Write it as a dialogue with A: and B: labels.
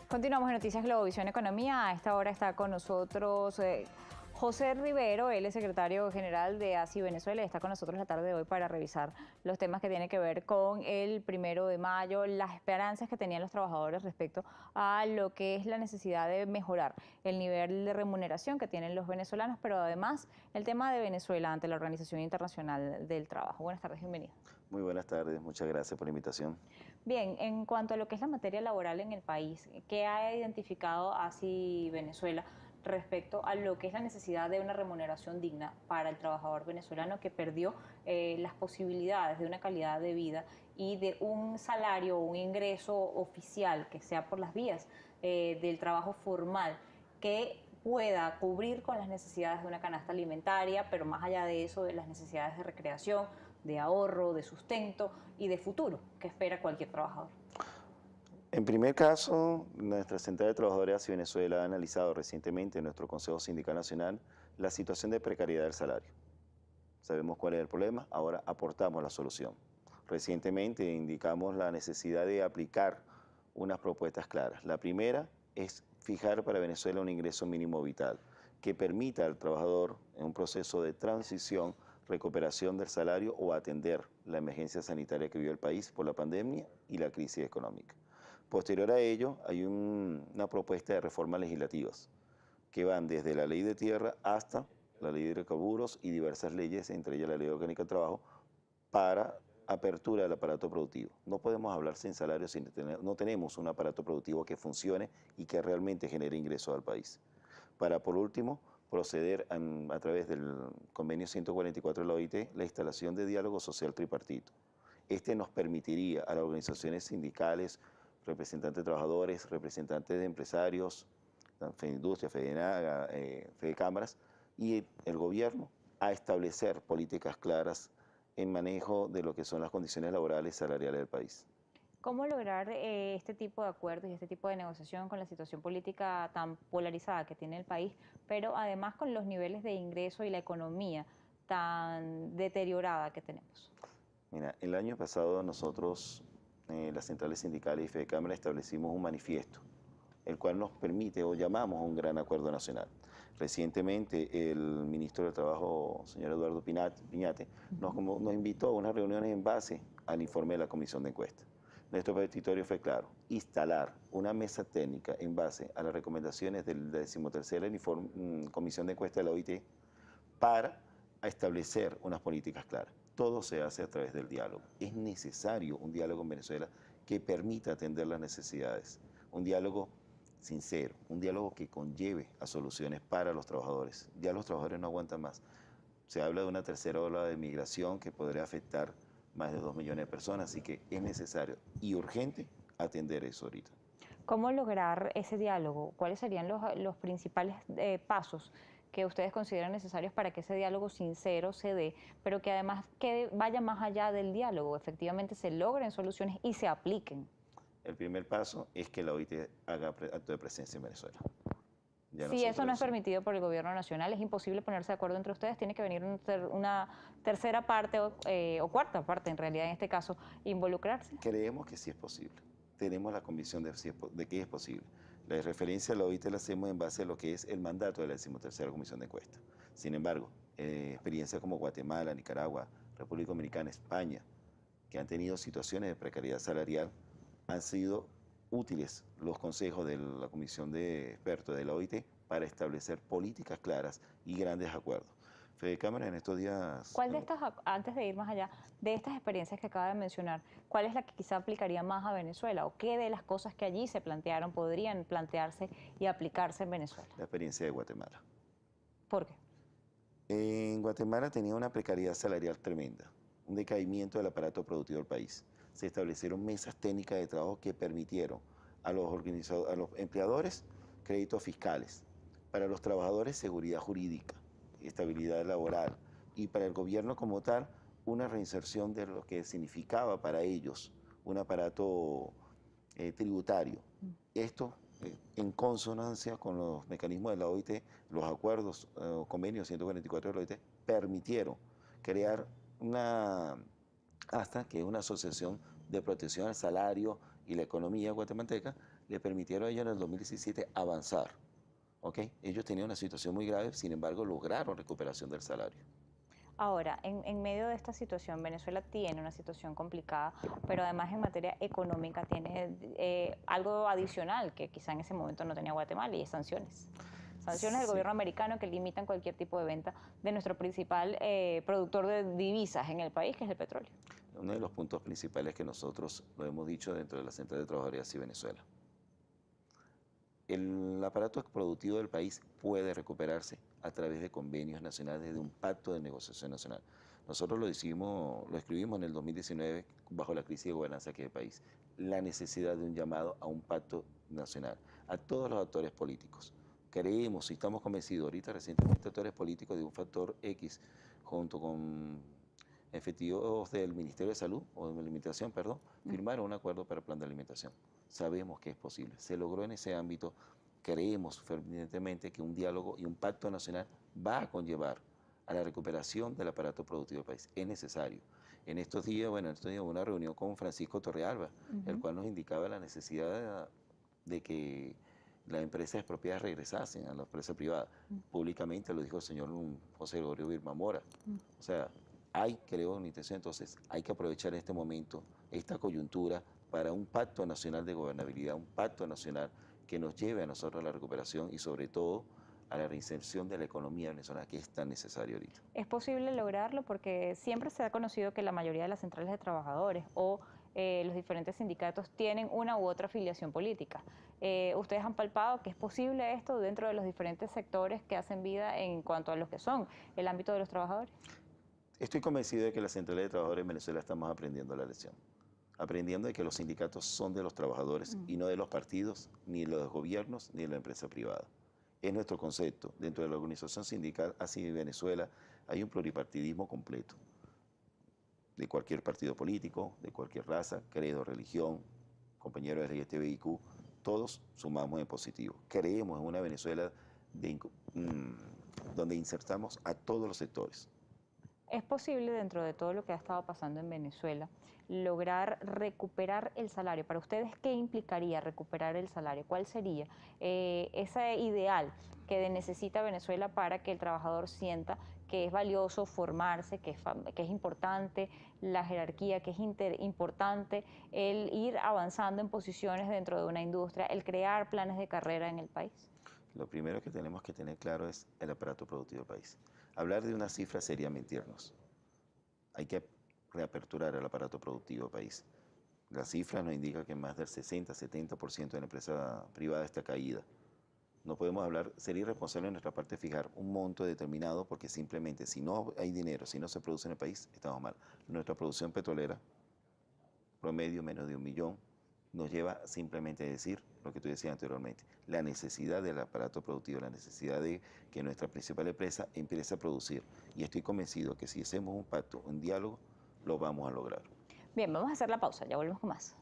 A: Continuamos en Noticias Globovisión Economía. A esta hora está con nosotros José Rivero, él es secretario general de ASI Venezuela y está con nosotros la tarde de hoy para revisar los temas que tienen que ver con el 1 de mayo, las esperanzas que tenían los trabajadores respecto a lo que es la necesidad de mejorar el nivel de remuneración que tienen los venezolanos, pero además el tema de Venezuela ante la Organización Internacional del Trabajo. Buenas tardes, bienvenido.
B: Muy buenas tardes, muchas gracias por la invitación.
A: Bien, en cuanto a lo que es la materia laboral en el país, ¿qué ha identificado ASI Venezuela respecto a lo que es la necesidad de una remuneración digna para el trabajador venezolano que perdió las posibilidades de una calidad de vida y de un salario o un ingreso oficial que sea por las vías del trabajo formal que pueda cubrir con las necesidades de una canasta alimentaria, pero más allá de eso, de las necesidades de recreación, de ahorro, de sustento y de futuro que espera cualquier trabajador?
B: En primer caso, nuestra Central de Trabajadores de ASI Venezuela ha analizado recientemente en nuestro Consejo Sindical Nacional la situación de precariedad del salario. Sabemos cuál es el problema, ahora aportamos la solución. Recientemente indicamos la necesidad de aplicar unas propuestas claras. La primera es fijar para Venezuela un ingreso mínimo vital que permita al trabajador en un proceso de transición, recuperación del salario o atender la emergencia sanitaria que vivió el país por la pandemia y la crisis económica. Posterior a ello, hay una propuesta de reformas legislativas que van desde la ley de tierra hasta la ley de hidrocarburos y diversas leyes, entre ellas la ley orgánica del trabajo, para apertura del aparato productivo. No podemos hablar sin salario, no tenemos un aparato productivo que funcione y que realmente genere ingresos al país. Para, por último, proceder a través del convenio 144 de la OIT, la instalación de diálogo social tripartito. Este nos permitiría a las organizaciones sindicales, representantes de trabajadores, representantes de empresarios, FEDINDUSTRIA, FEDENAGA, FEDECámaras y el gobierno a establecer políticas claras en manejo de lo que son las condiciones laborales y salariales del país.
A: ¿Cómo lograr este tipo de acuerdos y este tipo de negociación con la situación política tan polarizada que tiene el país, pero además con los niveles de ingreso y la economía tan deteriorada que tenemos?
B: Mira, el año pasado nosotros, las centrales sindicales y FEDECámara, establecimos un manifiesto, el cual nos permite o llamamos a un gran acuerdo nacional. Recientemente el ministro del Trabajo, señor Eduardo Piñate, nos invitó a unas reuniones en base al informe de la Comisión de Encuesta. Nuestro petitorio fue claro: instalar una mesa técnica en base a las recomendaciones de la 13ª Comisión de Encuesta de la OIT para establecer unas políticas claras. Todo se hace a través del diálogo. Es necesario un diálogo en Venezuela que permita atender las necesidades, un diálogo sincero, un diálogo que conlleve a soluciones para los trabajadores. Ya los trabajadores no aguantan más. Se habla de una tercera ola de migración que podría afectar más de 2 millones de personas, así que es necesario y urgente atender eso ahorita.
A: ¿Cómo lograr ese diálogo? ¿Cuáles serían los principales pasos que ustedes consideran necesarios para que ese diálogo sincero se dé, pero que además vaya más allá del diálogo, efectivamente se logren soluciones y se apliquen?
B: El primer paso es que la OIT haga acto de presencia en Venezuela.
A: Si eso no es permitido por el gobierno nacional, es imposible ponerse de acuerdo entre ustedes, tiene que venir una tercera parte o cuarta parte, en realidad, en este caso, involucrarse.
B: Creemos que sí es posible. Tenemos la convicción de que es posible. La referencia a la OIT la hacemos en base a lo que es el mandato de la 13ª Comisión de Encuesta. Sin embargo, experiencias como Guatemala, Nicaragua, República Dominicana, España, que han tenido situaciones de precariedad salarial, han sido útiles los consejos de la Comisión de Expertos de la OIT para establecer políticas claras y grandes acuerdos. FEDECámara en estos días...
A: ¿Cuál de estas, antes de ir más allá, de estas experiencias que acaba de mencionar, cuál es la que quizá aplicaría más a Venezuela? ¿O qué de las cosas que allí se plantearon podrían plantearse y aplicarse en Venezuela?
B: La experiencia de Guatemala.
A: ¿Por qué?
B: En Guatemala tenía una precariedad salarial tremenda, un decaimiento del aparato productivo del país. Se establecieron mesas técnicas de trabajo que permitieron a los empleadores créditos fiscales, para los trabajadores seguridad jurídica, estabilidad laboral, y para el gobierno como tal una reinserción de lo que significaba para ellos un aparato tributario. Esto en consonancia con los mecanismos de la OIT, los acuerdos o convenios 144 de la OIT permitieron crear que es una asociación de protección al salario y la economía guatemalteca, le permitieron a ellos en el 2017 avanzar. ¿Ok? Ellos tenían una situación muy grave, sin embargo, lograron recuperación del salario.
A: Ahora, en medio de esta situación, Venezuela tiene una situación complicada, pero además en materia económica tiene algo adicional que quizá en ese momento no tenía Guatemala y es sanciones. Sanciones del
B: Sí.
A: gobierno americano que limitan cualquier tipo de venta de nuestro principal productor de divisas en el país, que es el petróleo.
B: Uno de los puntos principales que nosotros lo hemos dicho dentro de la Central de Trabajadores y Venezuela. El aparato productivo del país puede recuperarse a través de convenios nacionales, de un pacto de negociación nacional. Nosotros lo escribimos en el 2019 bajo la crisis de gobernanza que hay el país. La necesidad de un llamado a un pacto nacional, a todos los actores políticos. Creemos y estamos convencidos, ahorita recientemente actores políticos de un factor X, junto con efectivos del Ministerio de Salud, o de Alimentación, perdón, firmaron un acuerdo para el plan de alimentación. Sabemos que es posible. Se logró en ese ámbito. Creemos fervientemente que un diálogo y un pacto nacional va a conllevar a la recuperación del aparato productivo del país. Es necesario. En estos días, hubo una reunión con Francisco Torrealba, el cual nos indicaba la necesidad de que las empresas expropiadas regresasen a la empresa privada. Públicamente lo dijo el señor José Gregorio Vilma Mora. O sea, creo, una intención, entonces hay que aprovechar este momento, esta coyuntura, para un pacto nacional de gobernabilidad, un pacto nacional que nos lleve a nosotros a la recuperación y sobre todo a la reinserción de la economía venezolana, que es tan necesario ahorita.
A: Es posible lograrlo porque siempre se ha conocido que la mayoría de las centrales de trabajadores o los diferentes sindicatos tienen una u otra afiliación política. ¿Ustedes han palpado que es posible esto dentro de los diferentes sectores que hacen vida en cuanto a los que son el ámbito de los trabajadores?
B: Estoy convencido de que las centrales de trabajadores en Venezuela estamos aprendiendo la lección. Aprendiendo de que los sindicatos son de los trabajadores y no de los partidos, ni de los gobiernos, ni de la empresa privada. Es nuestro concepto. Dentro de la organización sindical, así en Venezuela, hay un pluripartidismo completo. De cualquier partido político, de cualquier raza, credo, religión, compañeros LGTBIQ, todos sumamos en positivo. Creemos en una Venezuela donde insertamos a todos los sectores.
A: ¿Es posible, dentro de todo lo que ha estado pasando en Venezuela, lograr recuperar el salario? Para ustedes, ¿qué implicaría recuperar el salario? ¿Cuál sería ese ideal que necesita Venezuela para que el trabajador sienta que es valioso formarse, que es importante la jerarquía, que es importante el ir avanzando en posiciones dentro de una industria, el crear planes de carrera en el país?
B: Lo primero que tenemos que tener claro es el aparato productivo del país. Hablar de una cifra sería mentirnos. Hay que reaperturar el aparato productivo del país. La cifra nos indica que más del 60-70% de la empresa privada está caída. No podemos hablar, sería irresponsable de nuestra parte fijar un monto determinado porque simplemente si no hay dinero, si no se produce en el país, estamos mal. Nuestra producción petrolera, promedio menos de 1 millón, nos lleva simplemente a decir lo que tú decías anteriormente, la necesidad del aparato productivo, la necesidad de que nuestra principal empresa empiece a producir. Y estoy convencido que si hacemos un pacto, un diálogo, lo vamos a lograr.
A: Bien, vamos a hacer la pausa, ya volvemos con más.